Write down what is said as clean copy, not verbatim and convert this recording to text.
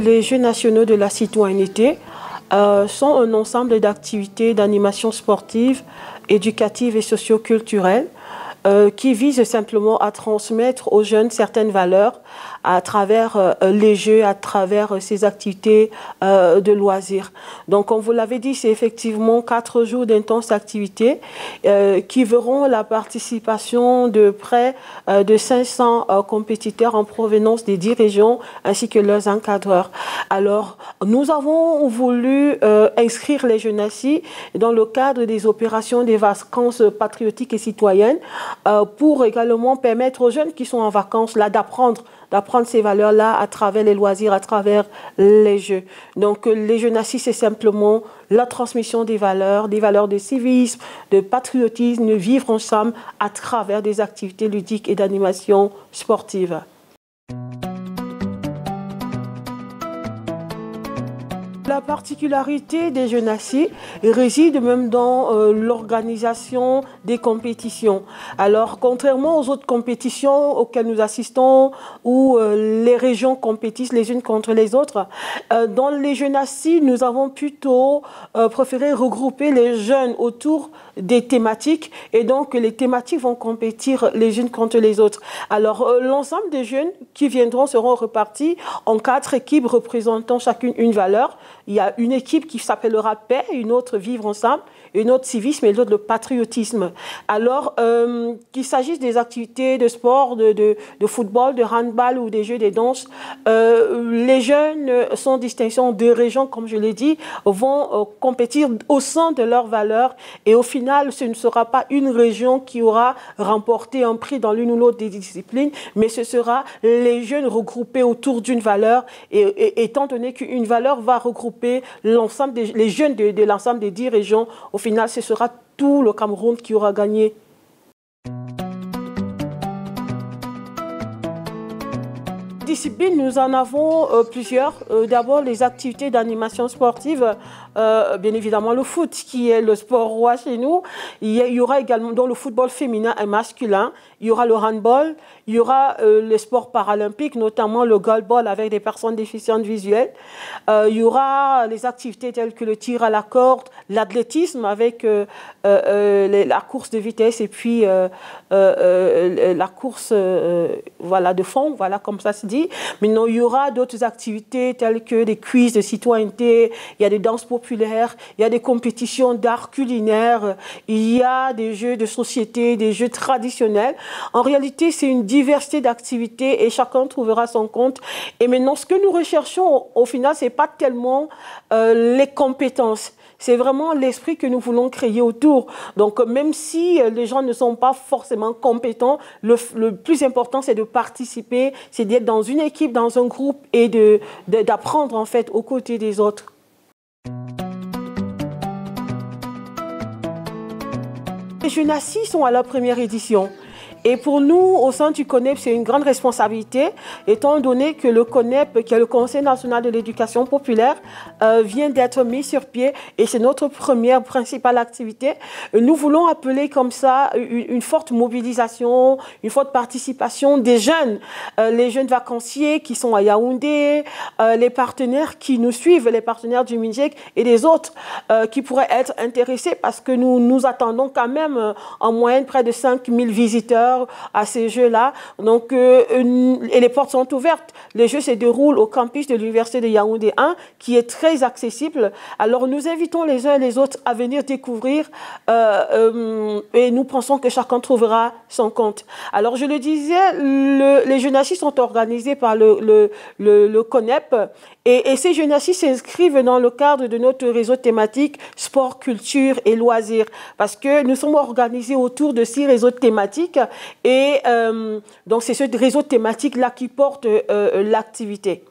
Les Jeux nationaux de la citoyenneté sont un ensemble d'activités d'animation sportive, éducative et socio-culturelle qui visent simplement à transmettre aux jeunes certaines valeurs à travers les jeux, à travers ces activités de loisirs. Donc, comme vous l'avez dit, c'est effectivement 4 jours d'intenses activités qui verront la participation de près de 500 compétiteurs en provenance des 10 régions ainsi que leurs encadreurs. Alors, nous avons voulu inscrire les jeunesses dans le cadre des opérations des vacances patriotiques et citoyennes pour également permettre aux jeunes qui sont en vacances là d'apprendre ces valeurs-là à travers les loisirs, à travers les jeux. Donc, les jeunesses, c'est simplement la transmission des valeurs de civisme, de patriotisme, de vivre ensemble à travers des activités ludiques et d'animation sportive. La particularité des jeunesses réside même dans l'organisation des compétitions. Alors, contrairement aux autres compétitions auxquelles nous assistons, où les régions compétissent les unes contre les autres, dans les jeunesses, nous avons plutôt préféré regrouper les jeunes autour des thématiques et donc les thématiques vont compétir les unes contre les autres. Alors, l'ensemble des jeunes qui viendront seront repartis en 4 équipes représentant chacune une valeur. Il y a une équipe qui s'appellera paix, une autre vivre ensemble, une autre civisme et l'autre le patriotisme. Alors, qu'il s'agisse des activités de sport, de football, de handball ou des jeux de danse, les jeunes, sans distinction de région, comme je l'ai dit, vont compétir au sein de leurs valeurs et au final, ce ne sera pas une région qui aura remporté un prix dans l'une ou l'autre des disciplines, mais ce sera les jeunes regroupés autour d'une valeur et étant donné qu'une valeur va regrouper l'ensemble les jeunes de l'ensemble des 10 régions, au final, ce sera tout le Cameroun qui aura gagné. Disciplines, nous en avons plusieurs. D'abord, les activités d'animation sportive, bien évidemment le foot, qui est le sport roi chez nous. Il y aura également dans le football féminin et masculin, il y aura le handball, il y aura les sports paralympiques, notamment le goalball avec des personnes déficientes visuelles. Il y aura les activités telles que le tir à la corde, l'athlétisme avec la course de vitesse et puis la course voilà, de fond, voilà, comme ça se dit. Maintenant, il y aura d'autres activités telles que des quiz de citoyenneté, il y a des danses populaires, il y a des compétitions d'art culinaire, il y a des jeux de société, des jeux traditionnels. En réalité, c'est une diversité d'activités et chacun trouvera son compte. Et maintenant, ce que nous recherchons, au final, ce n'est pas tellement les compétences. C'est vraiment l'esprit que nous voulons créer autour. Donc, même si les gens ne sont pas forcément compétents, le plus important, c'est de participer, c'est d'être dans une équipe, dans un groupe et d'apprendre, en fait, aux côtés des autres. Les jeunesses sont à la première édition. Et pour nous, au sein du CONEP, c'est une grande responsabilité, étant donné que le CONEP, qui est le Conseil national de l'éducation populaire, vient d'être mis sur pied et c'est notre première principale activité. Nous voulons appeler comme ça une forte mobilisation, une forte participation des jeunes, les jeunes vacanciers qui sont à Yaoundé, les partenaires qui nous suivent, les partenaires du MINJEC et les autres qui pourraient être intéressés parce que nous attendons quand même en moyenne près de 5000 visiteurs à ces jeux-là. Donc, et les portes sont ouvertes. Les jeux se déroulent au campus de l'Université de Yaoundé 1, qui est très accessible. Alors, nous invitons les uns et les autres à venir découvrir et nous pensons que chacun trouvera son compte. Alors, je le disais, les jeunesses sont organisées par le CONEP et ces jeunesses s'inscrivent dans le cadre de notre réseau thématique sport, culture et loisirs parce que nous sommes organisés autour de 6 réseaux thématiques et donc c'est ce réseau thématique-là qui porte l'activité.